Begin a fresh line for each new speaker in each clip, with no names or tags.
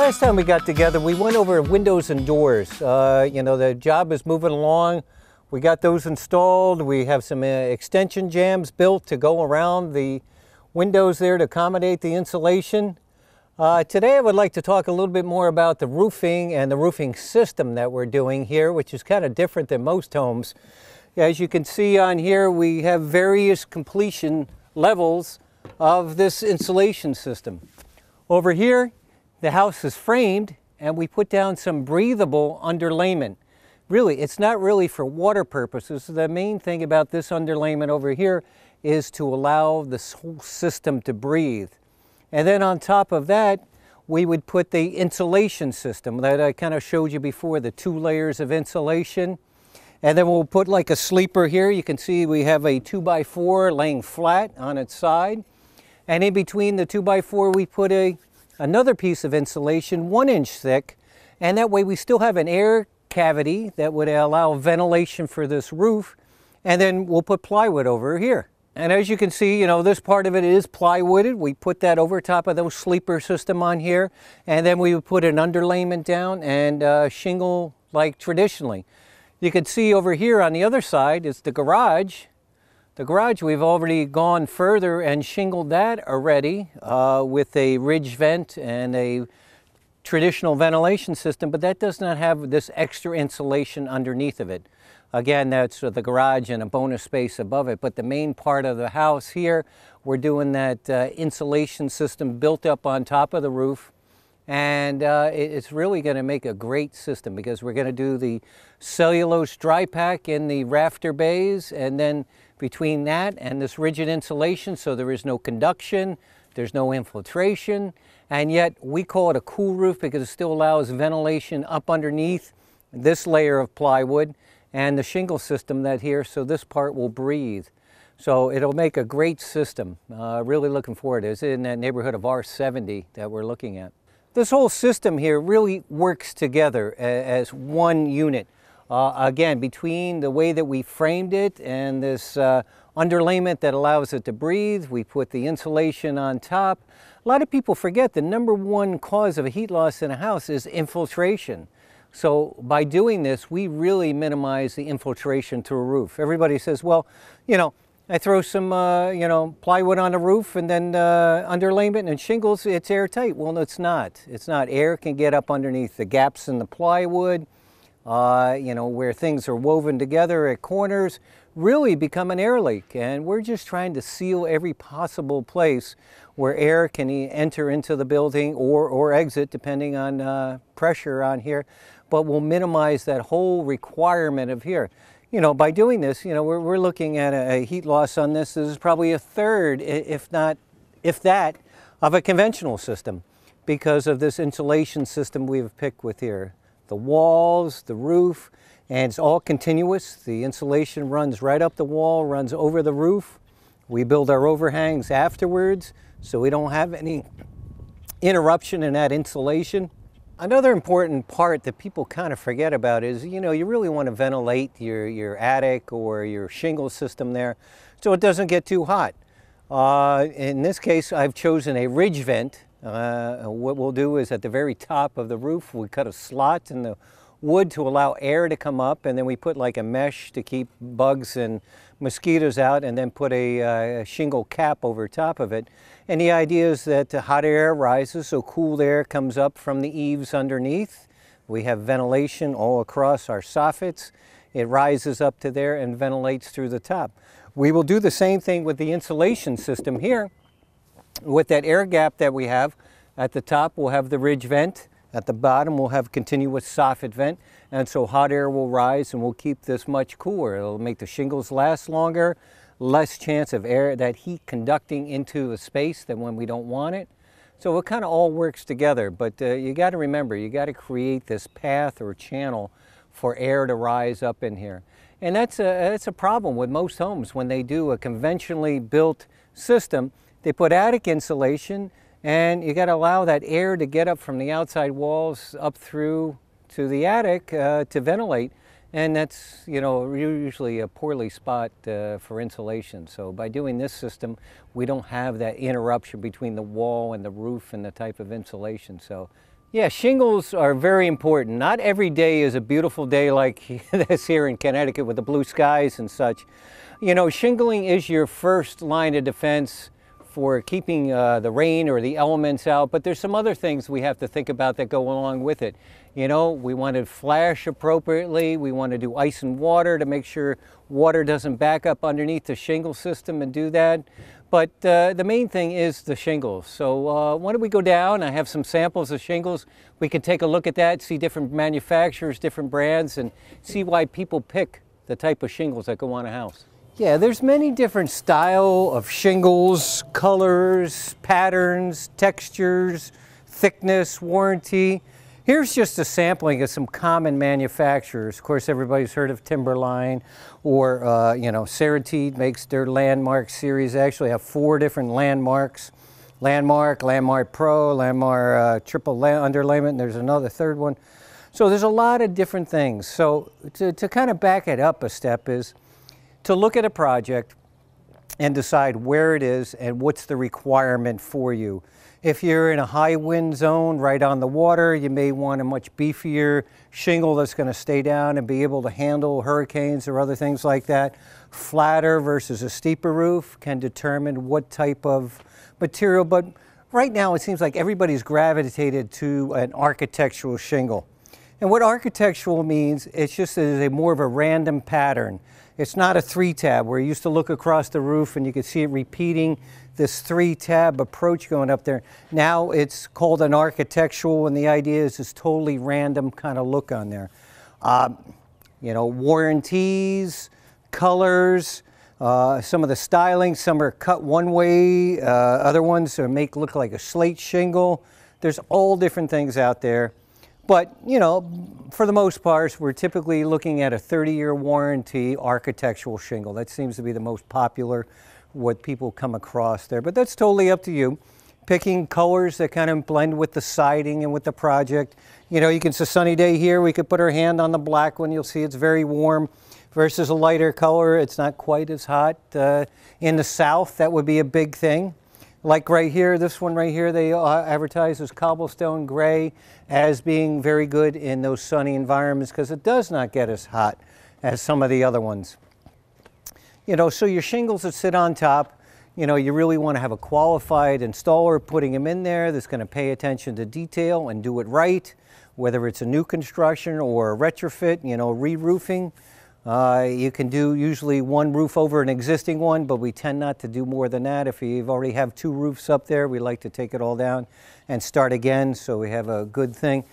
last time we got together, we went over windows and doors. You know, the job is moving along. We got those installed. We have some extension jambs built to go around the windows there to accommodate the insulation. Today I would like to talk a little bit more about the roofing and the roofing system that we're doing here, which is kind of different than most homes. As you can see on here, we have various completion levels of this insulation system. Over here, the house is framed and we put down some breathable underlayment. Really, it's not really for water purposes. The main thing about this underlayment over here is to allow this whole system to breathe. And then on top of that, we would put the insulation system that I kind of showed you before, the 2 layers of insulation. And then we'll put like a sleeper here. You can see we have a 2x4 laying flat on its side. And in between the 2x4, we put another piece of insulation 1 inch thick, and that way we still have an air cavity that would allow ventilation for this roof. And then we'll put plywood over here. And as you can see, you know, this part of it is plywooded. We put that over top of those sleeper system on here, and then we would put an underlayment down and shingle like traditionally. You can see over here on the other side is the garage. The garage, we've already gone further and shingled that already with a ridge vent and a traditional ventilation system, but that does not have this extra insulation underneath of it. Again, that's the garage and a bonus space above it, but the main part of the house here, we're doing that insulation system built up on top of the roof. And it's really going to make a great system because we're going to do the cellulose dry pack in the rafter bays, and then between that and this rigid insulation, so there is no conduction, there's no infiltration, and yet we call it a cool roof because it still allows ventilation up underneath this layer of plywood and the shingle system that here, so this part will breathe. So it'll make a great system. Really looking forward to it. It's in that neighborhood of R70 that we're looking at. This whole system here really works together as one unit. Again, between the way that we framed it and this underlayment that allows it to breathe, we put the insulation on top. A lot of people forget the #1 cause of a heat loss in a house is infiltration. So by doing this, we really minimize the infiltration to a roof. Everybody says, well, you know, I throw some, you know, plywood on the roof and then underlayment and shingles, it's airtight. Well, no, it's not. It's not. Air can get up underneath the gaps in the plywood, you know, where things are woven together at corners, really become an air leak. And we're just trying to seal every possible place where air can enter into the building or exit, depending on pressure on here. But we'll minimize that whole requirement of here. You know, by doing this, you know, we're looking at a heat loss on this. This is probably a third, if that, of a conventional system because of this insulation system we've picked with here. The walls, the roof, and it's all continuous. The insulation runs right up the wall, runs over the roof. We build our overhangs afterwards, so we don't have any interruption in that insulation. Another important part that people kind of forget about is, you know, you really want to ventilate your attic or your shingle system there so it doesn't get too hot. In this case, I've chosen a ridge vent. What we'll do is at the very top of the roof, we cut a slot in the wood to allow air to come up, and then we put like a mesh to keep bugs and mosquitoes out, and then put a shingle cap over top of it. And the idea is that the hot air rises, so cool air comes up from the eaves underneath. We have ventilation all across our soffits. It rises up to there and ventilates through the top. We will do the same thing with the insulation system here. With that air gap that we have, at the top we'll have the ridge vent. At the bottom we'll have continuous soffit vent, and so hot air will rise and we'll keep this much cooler. It'll make the shingles last longer, less chance of air, that heat conducting into the space than when we don't want it. So it kind of all works together, but you got to remember, you got to create this path or channel for air to rise up in here. And that's a problem with most homes when they do a conventionally built system. They put attic insulation, and you got to allow that air to get up from the outside walls up through to the attic to ventilate. And that's, you know, usually a poorly spot for insulation. So by doing this system, we don't have that interruption between the wall and the roof and the type of insulation. So Yeah, shingles are very important. Not every day is a beautiful day like this here in Connecticut with the blue skies and such. You know, shingling is your first line of defense for keeping the rain or the elements out, but there's some other things we have to think about that go along with it. You know, we want to flash appropriately. We want to do ice and water to make sure water doesn't back up underneath the shingle system and do that. But the main thing is the shingles. So why don't we go down? I have some samples of shingles. We can take a look at that, see different manufacturers, different brands, and see why people pick the type of shingles that go on a house. Yeah, there's many different style of shingles, colors, patterns, textures, thickness, warranty. Here's just a sampling of some common manufacturers. Of course, everybody's heard of Timberline, or you know, Serenity makes their Landmark series. They actually have 4 different Landmarks. Landmark, Landmark Pro, Landmark Triple Underlayment, and there's another third one. So there's a lot of different things. So to kind of back it up a step is to look at a project and decide where it is and what's the requirement for you. If you're in a high wind zone right on the water, you may want a much beefier shingle that's going to stay down and be able to handle hurricanes or other things like that. Flatter versus a steeper roof can determine what type of material, but right now it seems like everybody's gravitated to an architectural shingle. And what architectural means, it's just a more of a random pattern. It's not a 3-tab where you used to look across the roof and you could see it repeating this 3-tab approach going up there. Now it's called an architectural, and the idea is this totally random kind of look on there. You know, warranties, colors, some of the styling, some are cut one way, other ones are look like a slate shingle. There's all different things out there. But, you know, for the most part, we're typically looking at a 30-year warranty architectural shingle. That seems to be the most popular, what people come across there. But that's totally up to you. Picking colors that kind of blend with the siding and with the project. You know, it's a sunny day here. We could put our hand on the black one. You'll see it's very warm versus a lighter color. It's not quite as hot. In the south, that would be a big thing. Like right here, this one right here, they advertise as cobblestone gray as being very good in those sunny environments because it does not get as hot as some of the other ones. You know, so your shingles that sit on top, you know, you really want to have a qualified installer putting them in there that's going to pay attention to detail and do it right, whether it's a new construction or a retrofit, you know, re-roofing. You can do usually one roof over an existing one, but we tend not to do more than that. If you already have 2 roofs up there, we like to take it all down and start again so we have a good thing.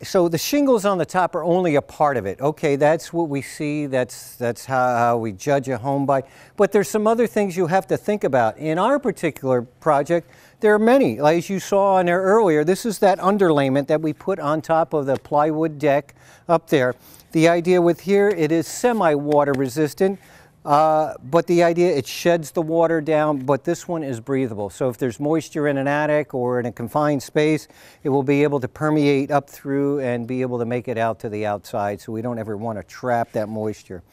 So the shingles on the top are only a part of it. Okay, that's what we see, that's how we judge a home by. But there's some other things you have to think about. In our particular project, there are many. Like as you saw on there earlier, this is that underlayment that we put on top of the plywood deck up there. The idea with here, it is semi-water resistant, but the idea, it sheds the water down, but this one is breathable. So if there's moisture in an attic or in a confined space, it will be able to permeate up through and be able to make it out to the outside, so we don't ever want to trap that moisture.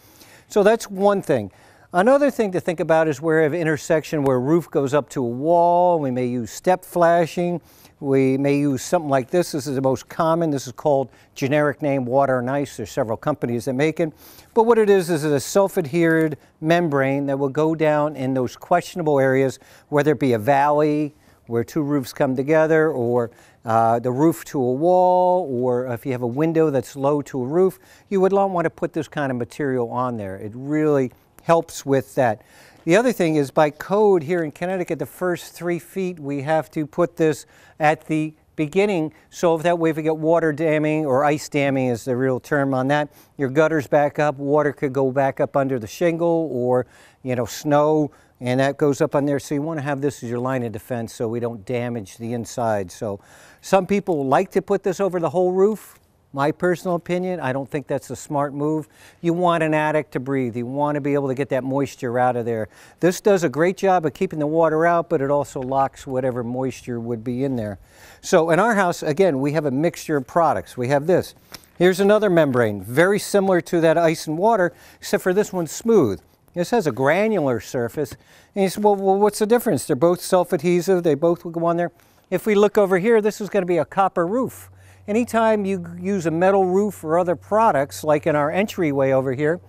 So that's one thing. Another thing to think about is where we have intersection where a roof goes up to a wall. We may use step flashing. We may use something like this. This is the most common. This is called, generic name, water and ice. There's several companies that make it. But what it is a self-adhered membrane that will go down in those questionable areas, whether it be a valley where 2 roofs come together, or the roof to a wall, or if you have a window that's low to a roof, you would not want to put this kind of material on there. It really helps with that. The other thing is, by code here in Connecticut, the first 3 feet we have to put this at the beginning, so that way if we get water damming, or ice damming is the real term on that, your gutters back up, water could go back up under the shingle, or, you know, snow, and that goes up on there. So you want to have this as your line of defense so we don't damage the inside. So some people like to put this over the whole roof. My personal opinion, I don't think that's a smart move. You want an attic to breathe. You want to be able to get that moisture out of there. This does a great job of keeping the water out, but it also locks whatever moisture would be in there. So in our house, again, we have a mixture of products. We have this. Here's another membrane, very similar to that ice and water, except for this one's smooth. This has a granular surface. And you say, well, what's the difference? They're both self-adhesive. They both will go on there. If we look over here, this is going to be a copper roof. Anytime you use a metal roof or other products, like in our entryway over here,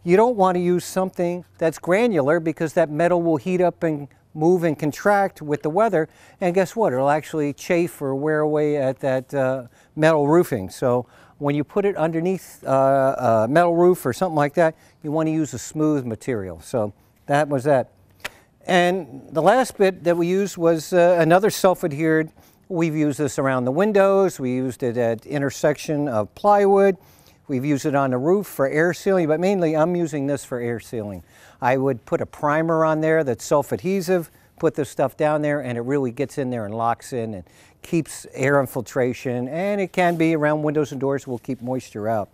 you don't want to use something that's granular because that metal will heat up and move and contract with the weather, and guess what? It'll actually chafe or wear away at that metal roofing. So when you put it underneath a metal roof or something like that, you want to use a smooth material. So that was that. And the last bit that we used was another self-adhered. We've used this around the windows. We used it at intersection of plywood. We've used it on the roof for air sealing, but mainly I'm using this for air sealing. I would put a primer on there that's self-adhesive, put this stuff down there, and it really gets in there and locks in and keeps air infiltration, and it can be around windows and doors, will keep moisture out.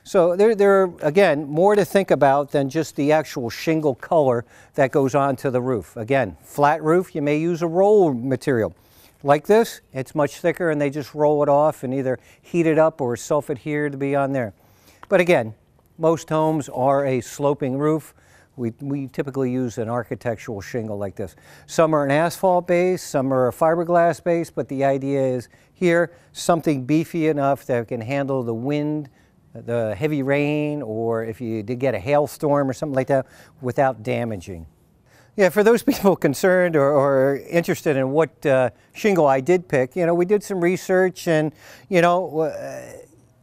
So there are, again, more to think about than just the actual shingle color that goes onto the roof. Again, flat roof, you may use a roll material. Like this, it's much thicker and they just roll it off and either heat it up or self-adhere to be on there. But again, most homes are a sloping roof. We typically use an architectural shingle like this. Some are an asphalt base, some are a fiberglass base, but the idea is here, something beefy enough that can handle the wind, the heavy rain, or if you did get a hailstorm or something like that without damaging. Yeah, for those people concerned or interested in what shingle I did pick, we did some research and,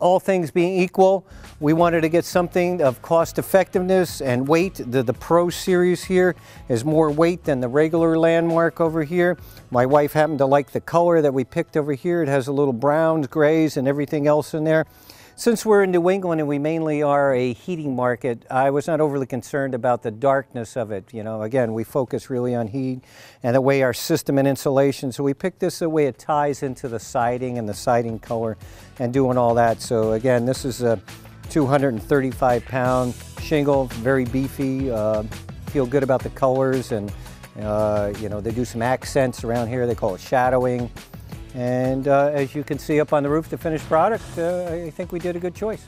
all things being equal, we wanted to get something of cost effectiveness and weight. The Pro Series here is more weight than the regular Landmark over here. My wife happened to like the color that we picked over here. It has a little browns, grays, and everything else in there. Since we're in New England and we mainly are a heating market, I was not overly concerned about the darkness of it. Again, we focus really on heat and the way our system and insulation. So we picked this the way it ties into the siding and the siding color and doing all that. So again, this is a 235-pound shingle, very beefy. Feel good about the colors, and they do some accents around here. They call it shadowing. And as you can see up on the roof, the finished product, I think we did a good choice.